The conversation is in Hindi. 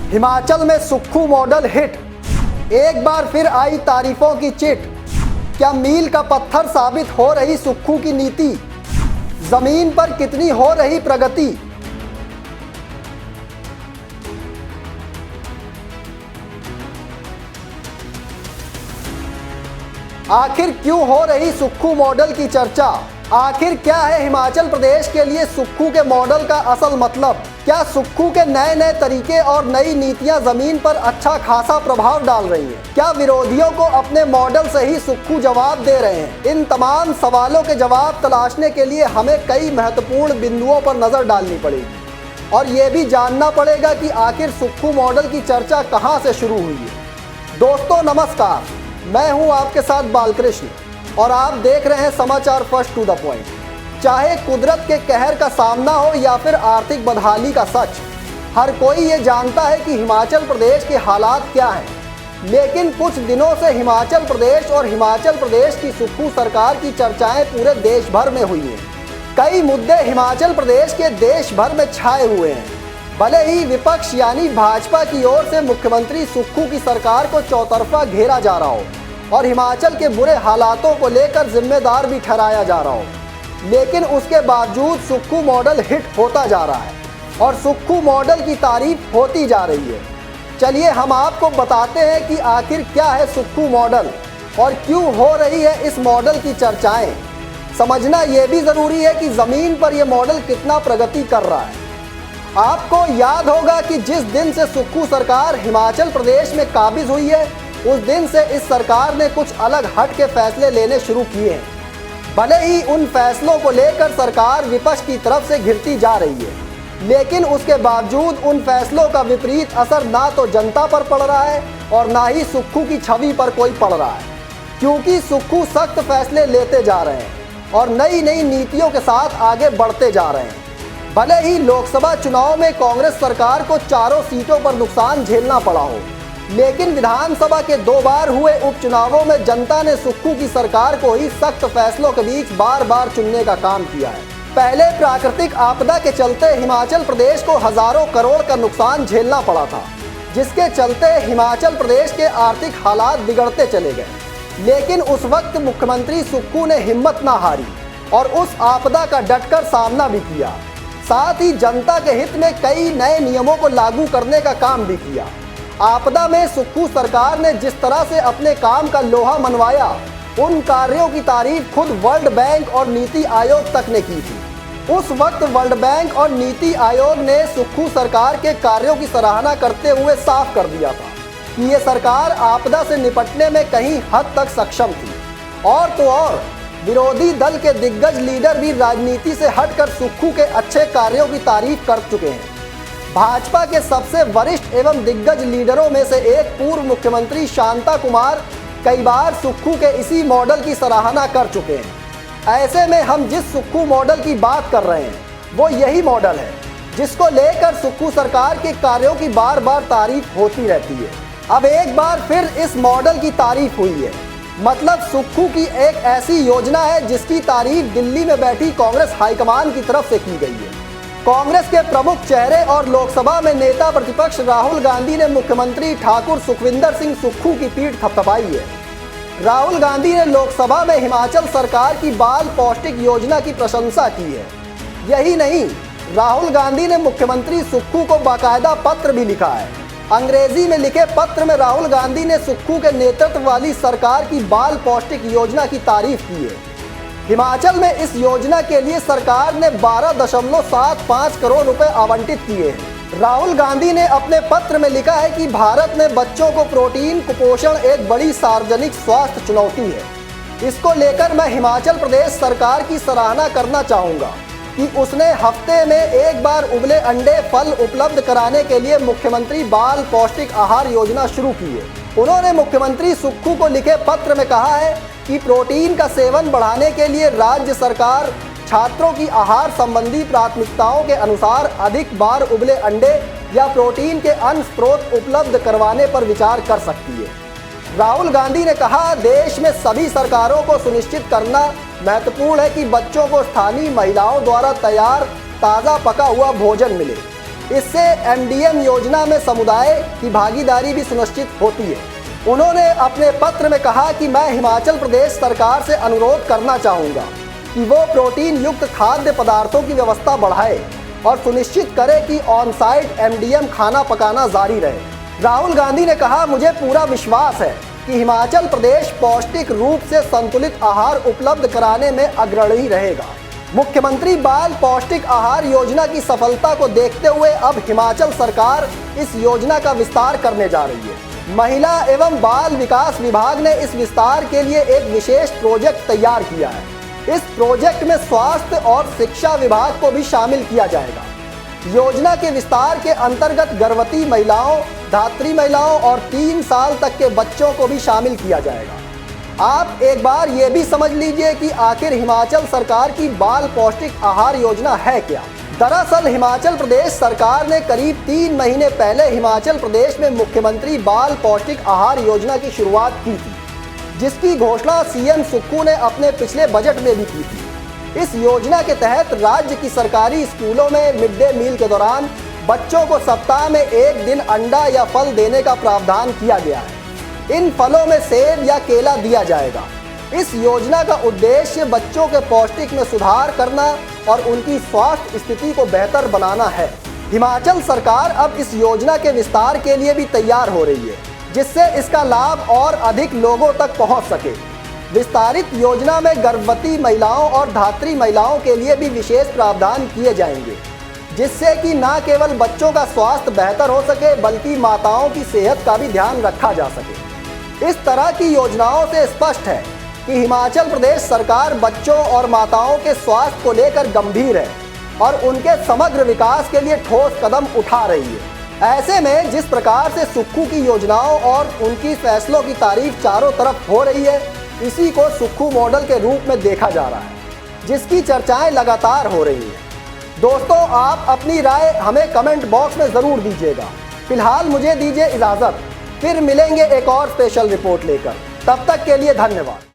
हिमाचल में सुक्खू मॉडल हिट, एक बार फिर आई तारीफों की चिट। क्या मील का पत्थर साबित हो रही सुक्खू की नीति, जमीन पर कितनी हो रही प्रगति। आखिर क्यों हो रही सुक्खू मॉडल की चर्चा, आखिर क्या है हिमाचल प्रदेश के लिए सुक्खू के मॉडल का असल मतलब। क्या सुक्खू के नए नए तरीके और नई नीतियां जमीन पर अच्छा खासा प्रभाव डाल रही हैं? क्या विरोधियों को अपने मॉडल से ही सुक्खू जवाब दे रहे हैं? इन तमाम सवालों के जवाब तलाशने के लिए हमें कई महत्वपूर्ण बिंदुओं पर नजर डालनी पड़ेगी और ये भी जानना पड़ेगा कि आखिर सुक्खू मॉडल की चर्चा कहां से शुरू हुई है। दोस्तों नमस्कार, मैं हूं आपके साथ बालकृष्ण और आप देख रहे हैं समाचार फर्स्ट टू द पॉइंट। चाहे कुदरत के कहर का सामना हो या फिर आर्थिक बदहाली का सच, हर कोई ये जानता है कि हिमाचल प्रदेश के हालात क्या हैं। लेकिन कुछ दिनों से हिमाचल प्रदेश और हिमाचल प्रदेश की सुक्खू सरकार की चर्चाएं पूरे देश भर में हुई हैं। कई मुद्दे हिमाचल प्रदेश के देश भर में छाए हुए हैं। भले ही विपक्ष यानी भाजपा की ओर से मुख्यमंत्री सुक्खू की सरकार को चौतरफा घेरा जा रहा हो और हिमाचल के बुरे हालातों को लेकर जिम्मेदार भी ठहराया जा रहा हो, लेकिन उसके बावजूद सुक्खू मॉडल हिट होता जा रहा है और सुक्खू मॉडल की तारीफ होती जा रही है। चलिए हम आपको बताते हैं कि आखिर क्या है सुक्खू मॉडल और क्यों हो रही है इस मॉडल की चर्चाएं। समझना यह भी ज़रूरी है कि ज़मीन पर यह मॉडल कितना प्रगति कर रहा है। आपको याद होगा कि जिस दिन से सुक्खू सरकार हिमाचल प्रदेश में काबिज हुई है, उस दिन से इस सरकार ने कुछ अलग हट के फैसले लेने शुरू किए हैं। भले ही उन फैसलों को लेकर सरकार विपक्ष की तरफ से घिरती जा रही है, लेकिन उसके बावजूद उन फैसलों का विपरीत असर ना तो जनता पर पड़ रहा है और ना ही सुक्खू की छवि पर कोई पड़ रहा है, क्योंकि सुक्खू सख्त फैसले लेते जा रहे हैं और नई नई नीतियों के साथ आगे बढ़ते जा रहे हैं। भले ही लोकसभा चुनाव में कांग्रेस सरकार को चारों सीटों पर नुकसान झेलना पड़ा हो, लेकिन विधानसभा के 2 बार हुए उपचुनावों में जनता ने सुक्खू की सरकार को ही सख्त फैसलों के बीच बार बार चुनने का काम किया है। पहले प्राकृतिक आपदा के चलते हिमाचल प्रदेश को हजारों करोड़ का नुकसान झेलना पड़ा था, जिसके चलते हिमाचल प्रदेश के आर्थिक हालात बिगड़ते चले गए। लेकिन उस वक्त मुख्यमंत्री सुक्खू ने हिम्मत ना हारी और उस आपदा का डटकर सामना भी किया। साथ ही जनता के हित में कई नए नियमों को लागू करने का काम भी किया। आपदा में सुक्खू सरकार ने जिस तरह से अपने काम का लोहा मनवाया, उन कार्यों की तारीफ खुद वर्ल्ड बैंक और नीति आयोग तक ने की थी। उस वक्त वर्ल्ड बैंक और नीति आयोग ने सुक्खू सरकार के कार्यों की सराहना करते हुए साफ कर दिया था कि ये सरकार आपदा से निपटने में कहीं हद तक सक्षम थी। और तो और विरोधी दल के दिग्गज लीडर भी राजनीति से हटकर सुक्खू के अच्छे कार्यों की तारीफ कर चुके हैं। भाजपा के सबसे वरिष्ठ एवं दिग्गज लीडरों में से एक पूर्व मुख्यमंत्री शांता कुमार कई बार सुक्खू के इसी मॉडल की सराहना कर चुके हैं। ऐसे में हम जिस सुक्खू मॉडल की बात कर रहे हैं वो यही मॉडल है, जिसको लेकर सुक्खू सरकार के कार्यों की बार बार तारीफ होती रहती है। अब एक बार फिर इस मॉडल की तारीफ हुई है, मतलब सुक्खू की एक ऐसी योजना है जिसकी तारीफ दिल्ली में बैठी कांग्रेस हाईकमान की तरफ से की गई है। कांग्रेस के प्रमुख चेहरे और लोकसभा में नेता प्रतिपक्ष राहुल गांधी ने मुख्यमंत्री ठाकुर सुखविंदर सिंह सुक्खू की पीठ थपथपाई है। राहुल गांधी ने लोकसभा में हिमाचल सरकार की बाल पौष्टिक योजना की प्रशंसा की है। यही नहीं, राहुल गांधी ने मुख्यमंत्री सुक्खू को बाकायदा पत्र भी लिखा है। अंग्रेजी में लिखे पत्र में राहुल गांधी ने सुक्खू के नेतृत्व वाली सरकार की बाल पौष्टिक योजना की तारीफ की है। हिमाचल में इस योजना के लिए सरकार ने 12.75 करोड़ रुपए आवंटित किए हैं। राहुल गांधी ने अपने पत्र में लिखा है कि भारत में बच्चों को प्रोटीन कुपोषण एक बड़ी सार्वजनिक स्वास्थ्य चुनौती है। इसको लेकर मैं हिमाचल प्रदेश सरकार की सराहना करना चाहूँगा कि उसने हफ्ते में एक बार उबले अंडे फल उपलब्ध कराने के लिए मुख्यमंत्री बाल पौष्टिक आहार योजना शुरू की है। उन्होंने मुख्यमंत्री सुक्खू को लिखे पत्र में कहा है कि प्रोटीन का सेवन बढ़ाने के लिए राज्य सरकार छात्रों की आहार संबंधी प्राथमिकताओं के अनुसार अधिक बार उबले अंडे या प्रोटीन के अन्य स्रोत उपलब्ध करवाने पर विचार कर सकती है। राहुल गांधी ने कहा, देश में सभी सरकारों को सुनिश्चित करना महत्वपूर्ण है कि बच्चों को स्थानीय महिलाओं द्वारा तैयार ताज़ा पका हुआ भोजन मिले। इससे एमडीएम योजना में समुदाय की भागीदारी भी सुनिश्चित होती है। उन्होंने अपने पत्र में कहा कि मैं हिमाचल प्रदेश सरकार से अनुरोध करना चाहूँगा कि वो प्रोटीन युक्त खाद्य पदार्थों की व्यवस्था बढ़ाए और सुनिश्चित करे कि ऑन साइट एमडीएम खाना पकाना जारी रहे। राहुल गांधी ने कहा, मुझे पूरा विश्वास है कि हिमाचल प्रदेश पौष्टिक रूप से संतुलित आहार उपलब्ध कराने में अग्रणी रहेगा। मुख्यमंत्री बाल पौष्टिक आहार योजना की सफलता को देखते हुए अब हिमाचल सरकार इस योजना का विस्तार करने जा रही है। महिला एवं बाल विकास विभाग ने इस विस्तार के लिए एक विशेष प्रोजेक्ट तैयार किया है। इस प्रोजेक्ट में स्वास्थ्य और शिक्षा विभाग को भी शामिल किया जाएगा। योजना के विस्तार के अंतर्गत गर्भवती महिलाओं, धात्री महिलाओं और 3 साल तक के बच्चों को भी शामिल किया जाएगा। आप एक बार ये भी समझ लीजिए कि आखिर हिमाचल सरकार की बाल पौष्टिक आहार योजना है क्या। दरअसल हिमाचल प्रदेश सरकार ने करीब 3 महीने पहले हिमाचल प्रदेश में मुख्यमंत्री बाल पौष्टिक आहार योजना की शुरुआत की थी, जिसकी घोषणा सीएम सुक्खू ने अपने पिछले बजट में भी की थी। इस योजना के तहत राज्य की सरकारी स्कूलों में मिड डे मील के दौरान बच्चों को सप्ताह में 1 दिन अंडा या फल देने का प्रावधान किया गया है। इन फलों में सेब या केला दिया जाएगा। इस योजना का उद्देश्य बच्चों के पौष्टिक में सुधार करना और उनकी स्वास्थ्य स्थिति को बेहतर बनाना है। हिमाचल सरकार अब इस योजना के विस्तार के लिए भी तैयार हो रही है, जिससे इसका लाभ और अधिक लोगों तक पहुंच सके। विस्तारित योजना में गर्भवती महिलाओं और धात्री महिलाओं के लिए भी विशेष प्रावधान किए जाएंगे, जिससे कि न केवल बच्चों का स्वास्थ्य बेहतर हो सके बल्कि माताओं की सेहत का भी ध्यान रखा जा सके। इस तरह की योजनाओं से स्पष्ट है कि हिमाचल प्रदेश सरकार बच्चों और माताओं के स्वास्थ्य को लेकर गंभीर है और उनके समग्र विकास के लिए ठोस कदम उठा रही है। ऐसे में जिस प्रकार से सुक्खू की योजनाओं और उनकी फैसलों की तारीफ चारों तरफ हो रही है, इसी को सुक्खू मॉडल के रूप में देखा जा रहा है, जिसकी चर्चाएं लगातार हो रही हैं। दोस्तों, आप अपनी राय हमें कमेंट बॉक्स में ज़रूर दीजिएगा। फिलहाल मुझे दीजिए इजाज़त, फिर मिलेंगे एक और स्पेशल रिपोर्ट लेकर। तब तक के लिए धन्यवाद।